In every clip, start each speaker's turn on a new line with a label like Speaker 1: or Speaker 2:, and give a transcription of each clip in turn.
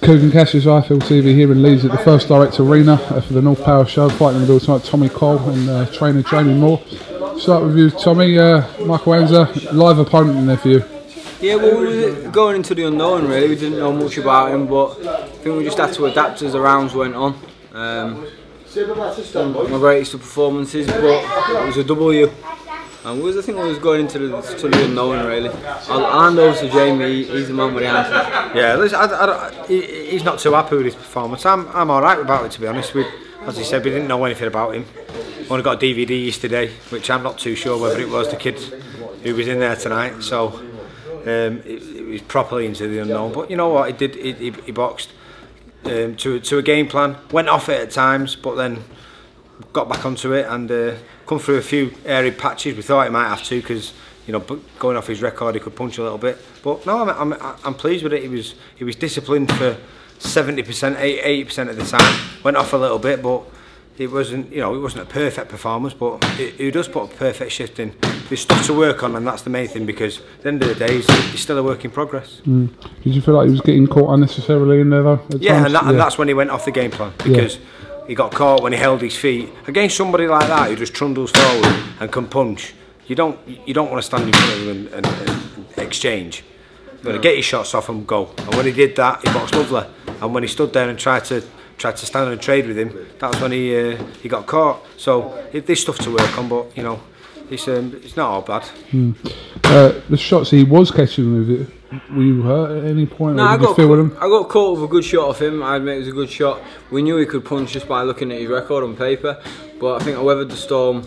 Speaker 1: Coogan Cassius, IFL TV here in Leeds at the First Direct Arena for the North Power Show. Fighting in the bill tonight, Tommy Coyle and trainer Jamie Moore. Start with you, Tommy. Michael Ansah, live opponent in there for you.
Speaker 2: Yeah, well, we were going into the unknown really. We didn't know much about him, but I think we just had to adapt as the rounds went on. My greatest of performances, but it was a W. And I think we was going into the unknown really. I'll hand over to Jamie. He's the man with the answer.
Speaker 3: Yeah, listen, he's not too happy with his performance. I'm all right about it, to be honest. As he said, we didn't know anything about him. Only got a DVD yesterday, which I'm not too sure whether it was the kid who was in there tonight. So it was properly into the unknown. But you know what? He boxed to a game plan. Went off it at times, but then got back onto it and come through a few airy patches. We thought he might have to because, you know, going off his record, he could punch a little bit. But no, I'm pleased with it. He was disciplined for 70%, 80% of the time. Went off a little bit, but it wasn't, you know, it wasn't a perfect performance. But he does put a perfect shift in. There's stuff to work on, and that's the main thing because at the end of the day, he's still a work in progress.
Speaker 1: Did you feel like he was getting caught unnecessarily in there though?
Speaker 3: Yeah, and that's when he went off the game plan because. Yeah. He got caught when he held his feet against somebody like that who just trundles forward and can punch. You don't want to stand in front of him and exchange. You've got to get your shots off and go. And when he did that, he boxed lovely. And when he stood there and tried to stand and trade with him, that's when he got caught. So there's stuff to work on, but you know, it's not all bad.
Speaker 1: The shots he was catching with it. Were you hurt at any point?
Speaker 2: No,
Speaker 1: I got
Speaker 2: caught with a good shot off him. I admit it was a good shot. We knew he could punch just by looking at his record on paper, but I think I weathered the storm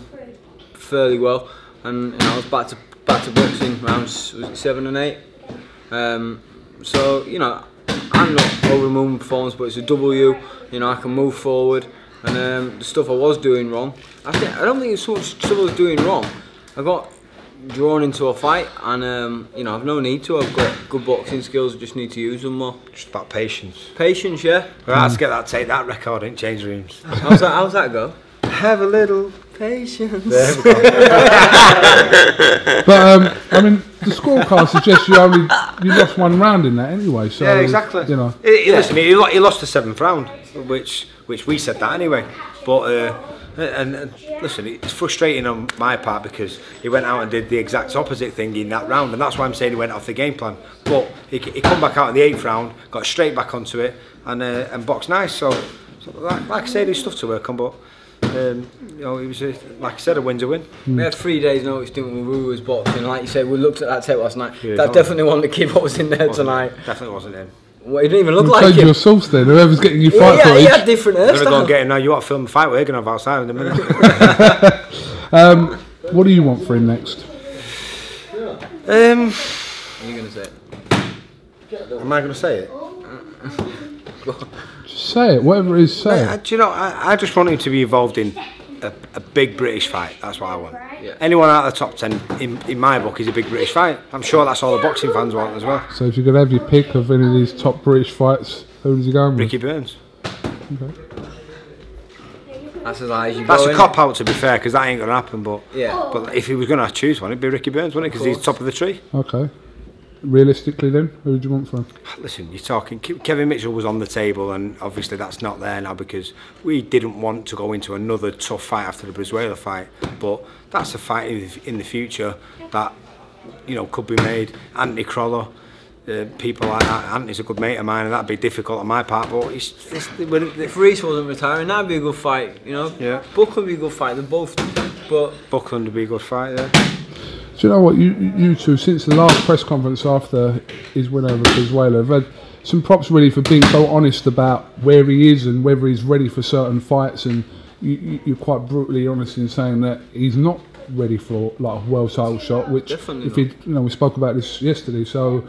Speaker 2: fairly well, and you know, I was back to boxing rounds, was it 7 and 8. So you know, I'm not over the moon performance, but it's a W. You know, I can move forward, and the stuff I was doing wrong, I don't think it's so much stuff I was doing wrong. I got drawn into a fight, and you know, I've no need to. I've got good boxing skills. I just need to use them more.
Speaker 3: Just about patience.
Speaker 2: Patience, yeah.
Speaker 3: Well, let's take that record in change rooms.
Speaker 2: How's that go?
Speaker 3: Have a little patience.
Speaker 2: There we go.
Speaker 1: But I mean, the scorecard suggests you lost one round in that anyway. So
Speaker 3: yeah, exactly.
Speaker 1: You know,
Speaker 3: listen, he lost the 7th round, which we said that anyway. But and listen, it's frustrating on my part because he went out and did the exact opposite thing in that round, and that's why I'm saying he went off the game plan. But he come back out in the 8th round, got straight back onto it, and boxed nice. So like I said, there's stuff to work on, but. You know, it was like I said, a win's a win.
Speaker 2: We had 3 days notice, didn't we? We was boxing, like you said. We looked at that tape last night. Yeah, that definitely wasn't the kid what was in there tonight.
Speaker 3: Definitely wasn't him.
Speaker 2: Well, he didn't even look like him.
Speaker 1: Change your source then. Whoever's getting you fight footage.
Speaker 2: He had different hairstyles.
Speaker 3: We're gonna go and get him now. You want to film the fight? We're gonna have outside in a minute.
Speaker 1: What do you want for him next?
Speaker 2: What are you gonna say?
Speaker 3: Am I gonna say it?
Speaker 1: Just say it, whatever it is, say it.
Speaker 3: Do you know, I just want him to be involved in a big British fight. That's what I want.
Speaker 2: Yeah.
Speaker 3: Anyone out of the top 10 in my book is a big British fight. I'm sure that's all the boxing fans want as well.
Speaker 1: So if you could have your pick of any of these top British fights, who does he go with?
Speaker 3: Ricky Burns.
Speaker 1: Okay.
Speaker 2: That's as high as you go.
Speaker 3: That's a cop out, to be fair, because that ain't gonna happen. But
Speaker 2: yeah.
Speaker 3: But if he was gonna choose one, it'd be Ricky Burns, wouldn't it? Because he's top of the tree.
Speaker 1: Okay. Realistically then, who do you want for him?
Speaker 3: Listen, you're talking, Kevin Mitchell was on the table, and obviously that's not there now because we didn't want to go into another tough fight after the Brizuela fight, but that's a fight in the future that, you know, could be made. Anthony Croller, people like that. Anthony's a good mate of mine, and that'd be difficult on my part, but
Speaker 2: if Reece wasn't retiring, that'd be a good fight, you know.
Speaker 3: Yeah.
Speaker 2: Buckland would be a good fight, they're both, but
Speaker 3: Buckland would be a good fight, yeah.
Speaker 1: Do you know what, you two, since the last press conference after his win over Brizuela, have had some props really for being so honest about where he is and whether he's ready for certain fights, and you're quite brutally honest in saying that he's not ready for like a world title shot, which
Speaker 2: definitely
Speaker 1: if you know, we spoke about this yesterday, so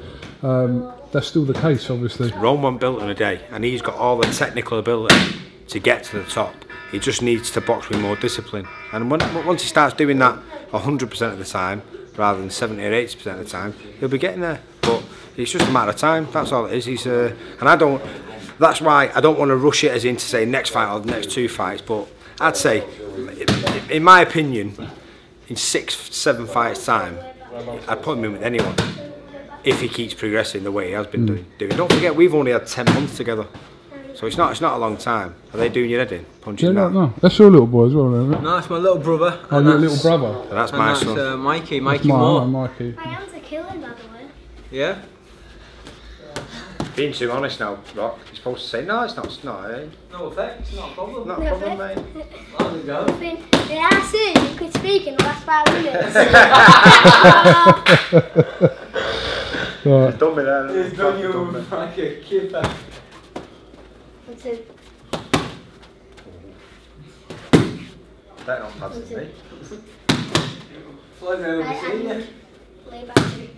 Speaker 1: that's still the case obviously.
Speaker 3: Rome wasn't built in a day, and he's got all the technical ability to get to the top. He just needs to box with more discipline, and once he starts doing that 100% of the time rather than 70 or 80% of the time, he'll be getting there. But it's just a matter of time. That's all it is. He's and that's why I don't want to rush it as in to say next fight or the next 2 fights. But I'd say, in my opinion, in 6, 7 fights time, I'd put him in with anyone. if he keeps progressing the way he has been doing. Don't forget, we've only had 10 months together, so it's not a long time. Are they doing your head in, punching
Speaker 1: Yeah,
Speaker 3: that?
Speaker 1: no, that's your little boy as well, isn't it?
Speaker 2: No, it's my little brother.
Speaker 1: Oh, your little brother.
Speaker 3: So that's
Speaker 2: And
Speaker 3: my
Speaker 2: that's
Speaker 3: son.
Speaker 2: Mikey
Speaker 1: That's
Speaker 2: Moore.
Speaker 1: mine, Mikey.
Speaker 4: I am to kill him, by the way.
Speaker 2: Yeah.
Speaker 3: Being too honest now, Rock. You're supposed to say no. It's not. Eh?
Speaker 2: No effects, not a problem.
Speaker 3: Not a problem, mate.
Speaker 2: How's it go?
Speaker 4: Yeah, I said you could speak in the last 5 minutes.
Speaker 1: Right.
Speaker 3: He's done me there.
Speaker 2: He's done you like a keeper.
Speaker 4: What's it?
Speaker 3: Better not pads than me.
Speaker 2: Fly me over
Speaker 4: Right,
Speaker 2: to you.
Speaker 4: and lay back to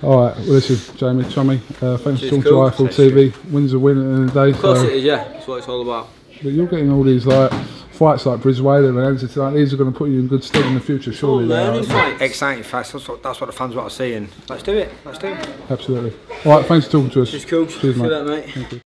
Speaker 1: Alright, well listen, Jamie, Tommy, thanks for talking to
Speaker 2: cool.
Speaker 1: iFull TV. Wins a win at the end of the day.
Speaker 2: Of course it is, yeah. That's what it's all about.
Speaker 1: But you're getting all these like fights like Brisbane and Ansah tonight. These are going to put you in good stead in the future, surely. They are.
Speaker 2: Learning fights.
Speaker 3: Exciting facts. That's what the fans want to see, and let's do it.
Speaker 1: Absolutely. Alright, thanks for talking to us.
Speaker 2: It's cool.
Speaker 1: Cheers,
Speaker 2: See
Speaker 1: mate.
Speaker 2: that, mate.
Speaker 1: Thank you.